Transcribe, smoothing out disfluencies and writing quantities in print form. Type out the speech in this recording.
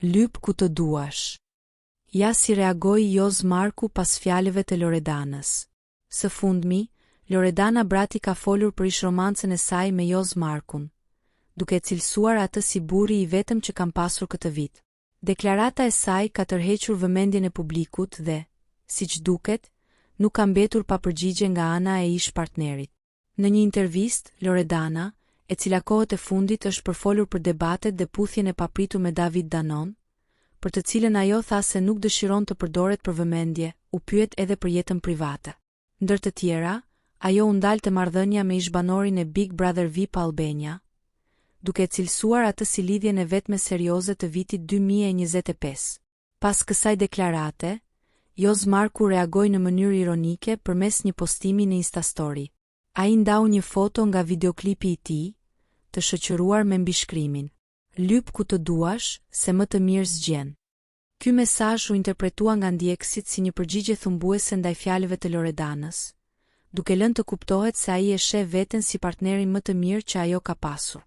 Lyp ku të duash. Ja si reagoi Joz Marku pas fjalëve të Loredanës. Së fundmi, Loredana Brati ka folur për ish romancën e saj me Joz Markun, duke cilësuar atë si burri i vetëm që kam pasur këtë vit. Deklarata e saj ka tërhequr vëmendjen e publikut dhe, siç duket, nuk ka mbetur pa përgjigje nga ana e ish partnerit. Në një intervistë, Loredana, e cila kohët e fundit është përfolur për debatet dhe puthjen e papritur me David Danon, për të cilën ajo tha se nuk dëshiron të përdoret për vëmendje, u pyet edhe për jetën private. Ndër të tjera, ajo u ndal te marrëdhënia me ish-banorin e Big Brother VIP Albania, duke cilësuar atë si lidhjen e vetme serioze të vitit 2025. Pas kësaj deklarate, Joz Marku reagoi në mënyrë ironike përmes një postimi në Instastory. Ai ndau një foto nga videoklipi i tij, të shoqëruar me mbishkrimin: "Lyp ku të duash, se më të mirë zgjen." Ky mesazh u interpretua nga ndjekësit si një përgjigje thumbuese ndaj fjalëve të Loredanës, duke lënë të kuptohet se ai e sheh veten si partnerin më të mirë që ajo ka pasur.